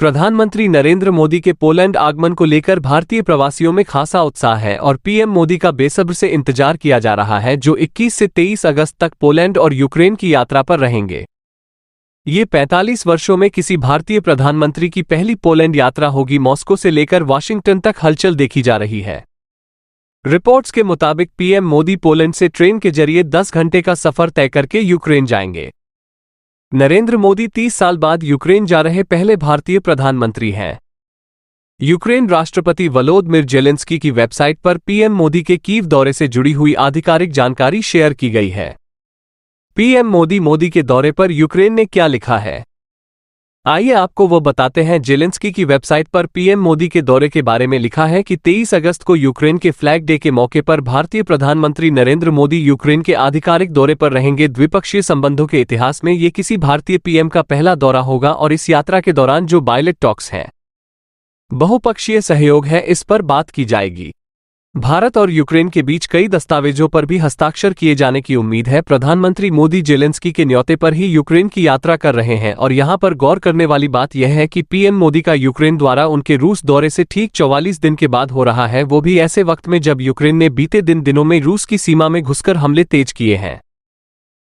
प्रधानमंत्री नरेंद्र मोदी के पोलैंड आगमन को लेकर भारतीय प्रवासियों में खासा उत्साह है और पीएम मोदी का बेसब्र से इंतजार किया जा रहा है, जो 21 से 23 अगस्त तक पोलैंड और यूक्रेन की यात्रा पर रहेंगे। ये 45 वर्षों में किसी भारतीय प्रधानमंत्री की पहली पोलैंड यात्रा होगी। मॉस्को से लेकर वाशिंगटन तक हलचल देखी जा रही है। रिपोर्ट्स के मुताबिक पीएम मोदी पोलैंड से ट्रेन के जरिए 10 घंटे का सफर तय करके यूक्रेन जाएंगे। नरेंद्र मोदी 30 साल बाद यूक्रेन जा रहे पहले भारतीय प्रधानमंत्री हैं। यूक्रेन राष्ट्रपति वोलोदिमिर ज़ेलेंस्की की वेबसाइट पर पीएम मोदी के कीव दौरे से जुड़ी हुई आधिकारिक जानकारी शेयर की गई है। पीएम मोदी के दौरे पर यूक्रेन ने क्या लिखा है, आइए आपको वो बताते हैं। ज़ेलेंस्की की वेबसाइट पर पीएम मोदी के दौरे के बारे में लिखा है कि 23 अगस्त को यूक्रेन के फ्लैग डे के मौके पर भारतीय प्रधानमंत्री नरेंद्र मोदी यूक्रेन के आधिकारिक दौरे पर रहेंगे। द्विपक्षीय संबंधों के इतिहास में ये किसी भारतीय पीएम का पहला दौरा होगा और इस यात्रा के दौरान जो बायलेट टॉक्स हैं, बहुपक्षीय सहयोग है, इस पर बात की जाएगी। भारत और यूक्रेन के बीच कई दस्तावेजों पर भी हस्ताक्षर किए जाने की उम्मीद है। प्रधानमंत्री मोदी ज़ेलेंस्की के न्योते पर ही यूक्रेन की यात्रा कर रहे हैं और यहां पर गौर करने वाली बात यह है कि पीएम मोदी का यूक्रेन द्वारा उनके रूस दौरे से ठीक 44 दिन के बाद हो रहा है, वो भी ऐसे वक्त में जब यूक्रेन ने बीते दिनों में रूस की सीमा में घुसकर हमले तेज किए हैं।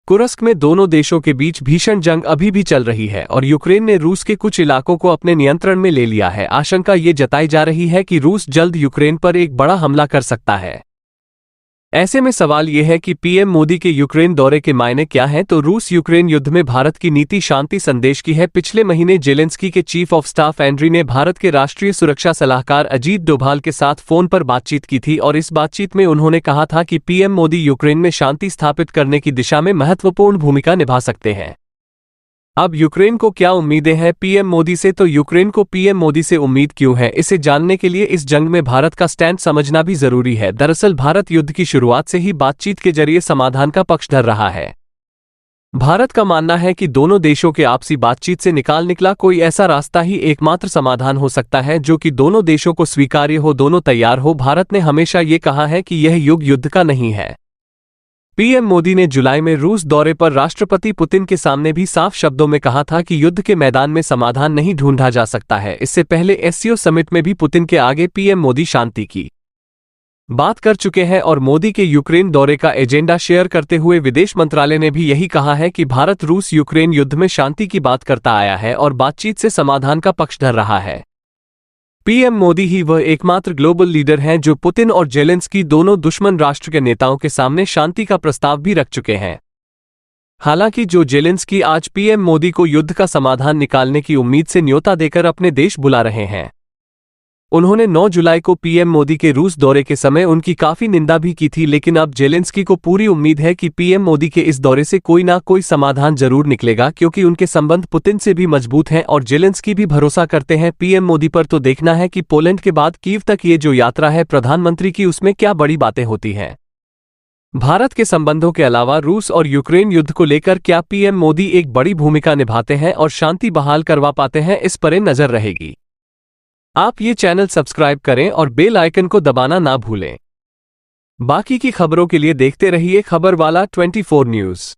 कुर्स्क में दोनों देशों के बीच भीषण जंग अभी भी चल रही है और यूक्रेन ने रूस के कुछ इलाकों को अपने नियंत्रण में ले लिया है। आशंका ये जताई जा रही है कि रूस जल्द यूक्रेन पर एक बड़ा हमला कर सकता है। ऐसे में सवाल यह है कि पीएम मोदी के यूक्रेन दौरे के मायने क्या हैं। तो रूस यूक्रेन युद्ध में भारत की नीति शांति संदेश की है। पिछले महीने ज़ेलेंस्की के चीफ ऑफ स्टाफ एंड्री ने भारत के राष्ट्रीय सुरक्षा सलाहकार अजीत डोभाल के साथ फोन पर बातचीत की थी और इस बातचीत में उन्होंने कहा था कि पीएम मोदी यूक्रेन में शांति स्थापित करने की दिशा में महत्वपूर्ण भूमिका निभा सकते हैं। अब यूक्रेन को क्या उम्मीदें हैं पीएम मोदी से, तो यूक्रेन को पीएम मोदी से उम्मीद क्यों है, इसे जानने के लिए इस जंग में भारत का स्टैंड समझना भी जरूरी है। दरअसल भारत युद्ध की शुरुआत से ही बातचीत के जरिए समाधान का पक्ष धर रहा है। भारत का मानना है कि दोनों देशों के आपसी बातचीत से निकला कोई ऐसा रास्ता ही एकमात्र समाधान हो सकता है जो कि दोनों देशों को स्वीकार्य हो, दोनों तैयार हो। भारत ने हमेशा ये कहा है कि यह युग युद्ध का नहीं है। पीएम मोदी ने जुलाई में रूस दौरे पर राष्ट्रपति पुतिन के सामने भी साफ शब्दों में कहा था कि युद्ध के मैदान में समाधान नहीं ढूंढा जा सकता है। इससे पहले एससीओ समिट में भी पुतिन के आगे पीएम मोदी शांति की बात कर चुके हैं और मोदी के यूक्रेन दौरे का एजेंडा शेयर करते हुए विदेश मंत्रालय ने भी यही कहा है कि भारत रूस यूक्रेन युद्ध में शांति की बात करता आया है और बातचीत से समाधान का पक्ष धर रहा है। पीएम मोदी ही वह एकमात्र ग्लोबल लीडर हैं जो पुतिन और ज़ेलेंस्की दोनों दुश्मन राष्ट्र के नेताओं के सामने शांति का प्रस्ताव भी रख चुके हैं। हालांकि जो ज़ेलेंस्की आज पीएम मोदी को युद्ध का समाधान निकालने की उम्मीद से न्योता देकर अपने देश बुला रहे हैं। उन्होंने 9 जुलाई को पीएम मोदी के रूस दौरे के समय उनकी काफी निंदा भी की थी, लेकिन अब ज़ेलेंस्की को पूरी उम्मीद है कि पीएम मोदी के इस दौरे से कोई ना कोई समाधान जरूर निकलेगा, क्योंकि उनके संबंध पुतिन से भी मजबूत हैं और ज़ेलेंस्की भी भरोसा करते हैं पीएम मोदी पर। तो देखना है कि पोलैंड के बाद कीव तक ये जो यात्रा है प्रधानमंत्री की, उसमें क्या बड़ी बातें होती हैं। भारत के संबंधों के अलावा रूस और यूक्रेन युद्ध को लेकर क्या पीएम मोदी एक बड़ी भूमिका निभाते हैं और शांति बहाल करवा पाते हैं, इस पर नजर रहेगी। आप ये चैनल सब्सक्राइब करें और बेल आइकन को दबाना ना भूलें। बाकी की खबरों के लिए देखते रहिए खबर वाला 24 न्यूज़।